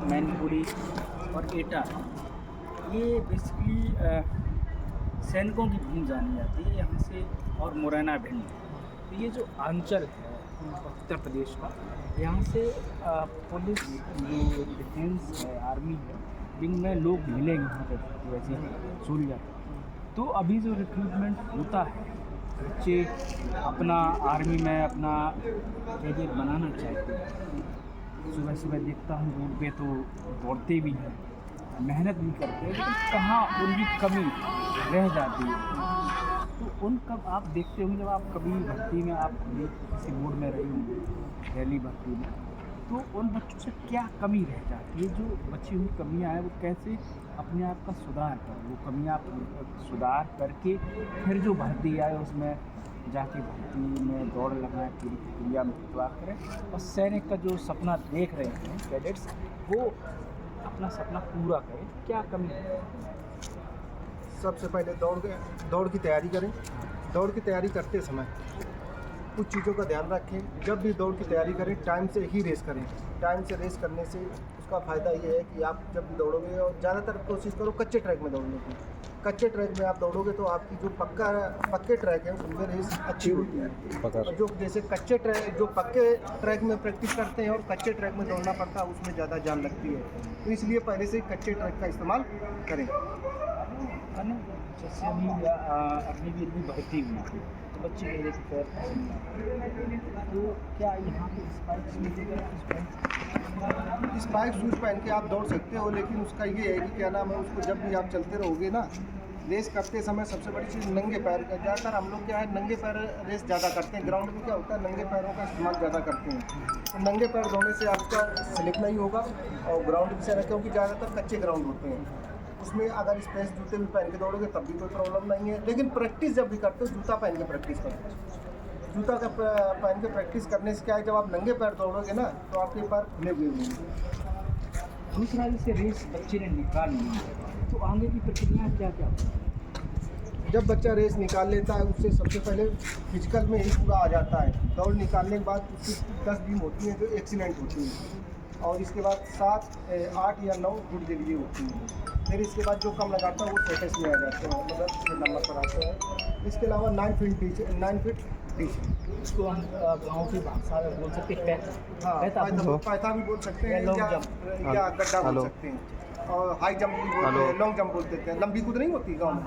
मैनपुरी और एटा, ये बेसिकली सैनिकों की भूमि जानी जाती है यहाँ से, और मुरैना भिंड। तो ये जो अंचल है उत्तर प्रदेश का, यहाँ से पुलिस जो डिफेंस है, आर्मी है, जिनमें लोग मिलेंगे यहाँ पे वैसे सूर्या। तो अभी जो रिक्रूटमेंट होता है, बच्चे अपना आर्मी में अपना कैरियर बनाना चाहते हैं। सुबह सुबह देखता हूँ रोड पे तो दौड़ते भी हैं, मेहनत भी करते हैं, लेकिन कहाँ उनकी कमी रह जाती है। तो उन कब आप देखते होंगे, जब आप कभी भर्ती में आप कभी किसी मोड में रहे होंगे रैली भर्ती में, तो उन बच्चों से क्या कमी रह जाती है, जो बची हुई कमियां हैं वो कैसे अपने आप का सुधार कर, वो कमियां सुधार करके फिर जो भर्ती आए उसमें जाके भर्ती में दौड़ लगाएं, पूरी प्रक्रिया में इंतजार करें और सैनिक का जो सपना देख रहे हैं कैडेट्स, वो अपना सपना पूरा करें। क्या कमी है? सबसे पहले दौड़ की तैयारी करें। दौड़ की तैयारी करते समय कुछ चीज़ों का ध्यान रखें। जब भी दौड़ की तैयारी करें टाइम से ही रेस करें। टाइम से रेस करने से उसका फ़ायदा ये है कि आप जब भी दौड़ोगे, और ज़्यादातर कोशिश करो कच्चे ट्रैक में दौड़ने की। कच्चे ट्रैक में आप दौड़ोगे तो आपकी जो पक्के ट्रैक है उनमें रेस अच्छी होती है। और जो जैसे कच्चे ट्रैक, जो पक्के ट्रैक में प्रैक्टिस करते हैं और कच्चे ट्रैक में दौड़ना पड़ता है, उसमें ज़्यादा जान लगती है। तो इसलिए पहले से कच्चे ट्रैक का इस्तेमाल करें। जैसे अभी भी इतनी भर्ती हुई थी तो बच्चे कह रहे थे पैर पसंद नहीं, तो क्या यहाँ पे स्पाइक शूज़ पहन के आप दौड़ सकते हो, लेकिन उसका ये है कि क्या नाम है, उसको जब भी आप चलते रहोगे ना, रेस करते समय सबसे बड़ी चीज़ नंगे पैर का। ज़्यादातर हम लोग क्या है, नंगे पैर रेस ज़्यादा करते हैं। ग्राउंड में क्या होता है, नंगे पैरों का इस्तेमाल ज़्यादा करते हैं। तो नंगे पैर दौड़ने से आपका स्लिप नहीं होगा, और ग्राउंड से, क्योंकि ज़्यादातर कच्चे ग्राउंड होते हैं, उसमें अगर स्पेस जूते भी पहन के दौड़ोगे तब भी कोई प्रॉब्लम नहीं है। लेकिन प्रैक्टिस जब भी करते हो जूता पहन के प्रैक्टिस करो। जूता का पहन के प्रैक्टिस करने से क्या है, जब आप नंगे पैर दौड़ोगे ना तो आपके पैर खुले हुए होंगे। दूसरा, जैसे रेस बच्चे ने निकाल ली तो आगे की प्रक्रिया क्या क्या होती है? जब बच्चा रेस निकाल लेता है, उससे सबसे पहले फिजिकल में ही पूरा आ जाता है। दौड़ निकालने के बाद उसकी 10 बीम होती हैं जो एक्सीलेंट होती हैं, और इसके बाद 7, 8 या 9 गुड डिग्री होती है। फिर इसके बाद जो कम लगाता है वो स्टेटस में आ जाते हैं, मतलब नंबर पर आते हैं। इसके अलावा 9 फीट डिच, इसको हम गाँव की भाषा में बोल सकते हैं, पैथा भी बोल सकते हैं, या गड्ढा बोल सकते हैं, और हाई जंप भी बोलते हैं, लॉन्ग जंप बोल देते हैं। लंबी कूद नहीं होती गाँव में,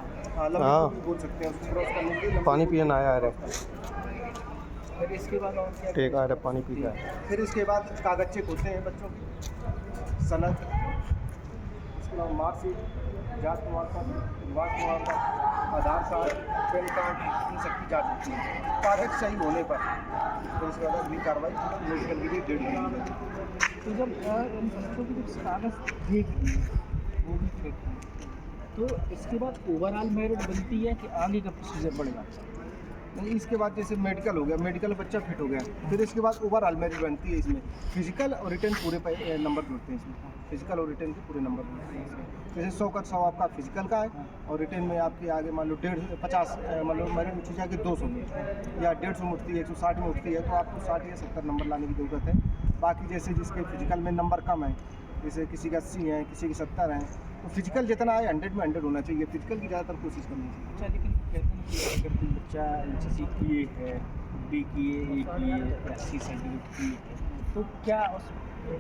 लंबी कूद भी बोल सकते हैं। उसको क्रॉस करने के लिए पानी पिए आया है। फिर इसके बाद और क्या? ठीक है, पानी पी जाए। फिर इसके बाद कागज चेक होते हैं बच्चों की, सनद, इसके अलावा मार्कशीट, जात प्रमाण पत्र, निवास प्रमाण पत्र, आधार कार्ड, पैन कार्ड, इन सब की जाँच होती है। कागज सही होने पर तो इसके बाद अगली कार्रवाई मेडिकल के लिए 1.5 महीने। तो जब इन बच्चों की जब कागज देख ली वो भी ठीक है, तो इसके बाद ओवरऑल मेरिट बनती है कि आगे का प्रोसीजर बढ़ेगा? नहीं, इसके बाद जैसे मेडिकल हो गया, मेडिकल बच्चा फिट हो गया, फिर इसके बाद ओवरऑल मेरिट बनती है। इसमें फिजिकल और रिटर्न पूरे नंबर जोड़ते हैं। इसमें फिजिकल और रिटर्न के पूरे नंबर जोड़ते हैं इसमें। जैसे 100 का 100 आपका फिजिकल का है, और रिटर्न में आपके आगे मान लो 50 मतलब मेरिट उठी जाके 200 में, या 150 में उठती है, 160 में उठती है, तो आपको 60 या 70 नंबर लाने की ज़रूरत है। बाकी जैसे जिसके फिजिकल में नंबर कम है, जैसे किसी का 80 है, किसी की 70 है, तो फिजिकल जितना है 100 में 100 होना चाहिए। फिजिकल की ज़्यादातर कोशिश करनी चाहिए। अच्छा, लेकिन कहते हैं कि अगर कोई बच्चा एनसीसी किए है, बी किए, ए किए, एससी सर्टिफिकेट किए, तो क्या उस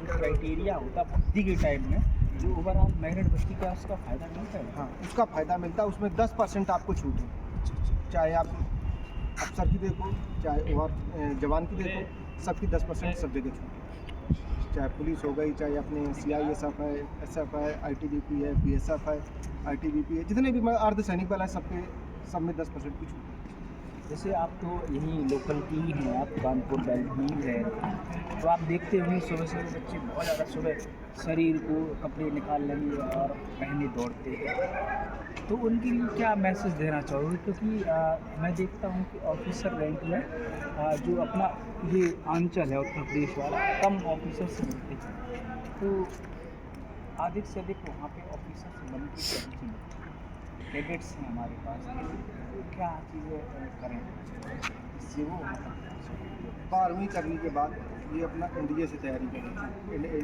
क्राइटेरिया होता भर्ती के टाइम में जो ओवरऑल मेरिट बच्ची, क्या उसका फ़ायदा मिलता है? हाँ, उसका फ़ायदा मिलता है। उसमें 10% आपको छूट है। चाहे आप अफसर की देखो, चाहे और जवान की देखो, सबकी 10% सब जगह छूट है। चाहे पुलिस हो गई, चाहे अपने CISF है, SF है, ITBP है, BSF है, ITBP है, जितने भी अर्धसैनिक बल है, सबके सब में 10% की छूट है। जैसे आप तो यहीं लोकल की ही हैं, आप कानपुर बेल्ट में ही हैं, तो आप देखते हुए सुबह से बच्चे बहुत ज़्यादा सुबह शरीर को कपड़े निकाल लेंगे और पहने दौड़ते हैं, तो उनके लिए क्या मैसेज देना चाहोगे? क्योंकि मैं देखता हूँ कि ऑफिसर रैंक में जो अपना ये अंचल है उत्तर प्रदेश वाला, कम ऑफिसर से मिलते हैं, तो अधिक से अधिक वहाँ पे ऑफिसर से बन के चाहिए। कैडेट्स हैं हमारे पास, तो क्या चीज़ें करें इससे वो 12वीं करने के बाद ये अपना एनडीए से तैयारी करें,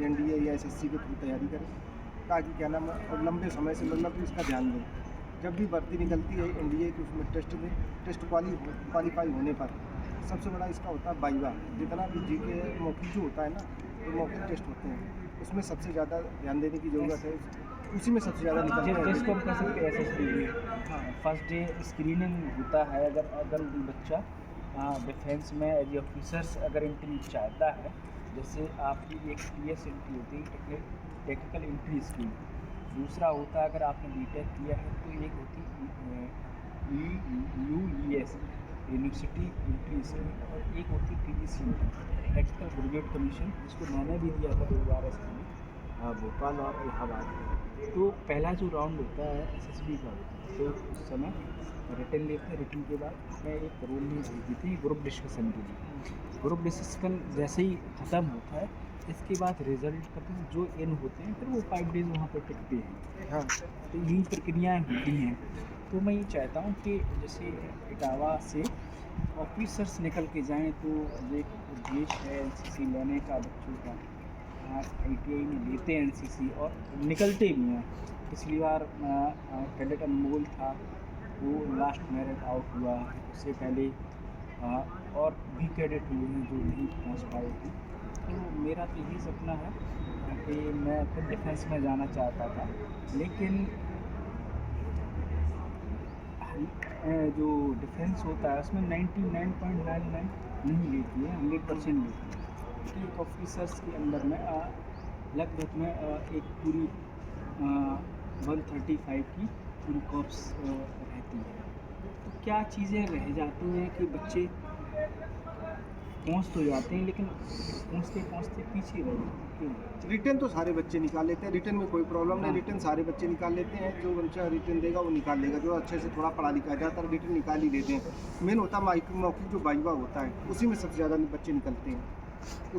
एनडीए या एसएससी के थ्रू तैयारी करें, ताकि क्या नाम है और लंबे समय से मतलब इसका ध्यान दें। जब भी भर्ती निकलती है एनडीए की उसमें टेस्ट दें, टेस्ट क्वालिफाई होने पर सबसे बड़ा इसका होता है वाइवा। जितना भी जीके मौखिक जो होता है ना, तो मौखिक टेस्ट होते हैं, उसमें सबसे ज़्यादा ध्यान देने की ज़रूरत है, उसी में सबसे ज़्यादा निकलता है। जिसको हम कह सकते हैं एसएसबी। हाँ, फर्स्ट डे स्क्रीनिंग होता है। अगर बच्चा डिफेंस में एज ऑफिसर्स अगर एंट्री चाहता है, जैसे आपकी एक टीएस एंट्री होती है, टेक्निकल एंट्री स्कीम। दूसरा होता है अगर आपने बीटेक किया है तो एक होती यूईएस यूनिवर्सिटी एंट्री स्कीम, और एक होती पीजीसी टेक्निकल ग्रेजुएट कमीशन, जिसको मैंने भी दिया था 2 बार इसमें भोपाल और इलाहाबाद। तो पहला जो राउंड होता है एसएसबी का, तो उस समय रिटन लेते हैं। रिटन के बाद मैं एक रोल में भेज दी थी ग्रुप डिस्कशन के लिए। ग्रुप डिस्कशन जैसे ही ख़त्म होता है, इसके बाद रिजल्ट करते हैं जो इन होते हैं, फिर वो 5 डेज़ वहाँ पर टिकते हैं। हाँ, तो यही प्रक्रियाएँ होती हैं। तो मैं ये चाहता हूँ कि जैसे इटावा से ऑफिसर्स निकल के जाएँ, तो ये उद्देश्य है एनसीसी लेने का बच्चों का। आईटीआई में लेते हैं एनसीसी और निकलते भी हैं। पिछली बार कैडेट अनमोल था, वो लास्ट मेरिट आउट हुआ। उससे पहले और भी कैडेट हुए हैं जो नहीं पहुंच पाए थे। तो मेरा तो यही सपना है कि मैं खुद डिफेंस में जाना चाहता था, लेकिन जो डिफेंस होता है उसमें 99.99 नहीं लेती है, 100% लेती है। तो एक ऑफिसर्स के अंदर में लगभग में एक पूरी 135 की पूरी कॉर्प्स रहती है। तो क्या चीज़ें रह जाती हैं कि बच्चे पहुंच तो जाते हैं, लेकिन पहुंचते पहुंचते पीछे रह जाते हैं। रिटर्न तो सारे बच्चे निकाल लेते हैं, रिटर्न में कोई प्रॉब्लम नहीं, हाँ। रिटर्न सारे बच्चे निकाल लेते हैं। जो बच्चा रिटर्न देगा वो निकाल लेगा, जो अच्छे से थोड़ा पढ़ा लिखा है, ज़्यादातर रिटर्न निकाल ही लेते हैं। मेन होता है मौखिक जो वाइवा होता है, उसी में सबसे ज़्यादा बच्चे निकलते हैं।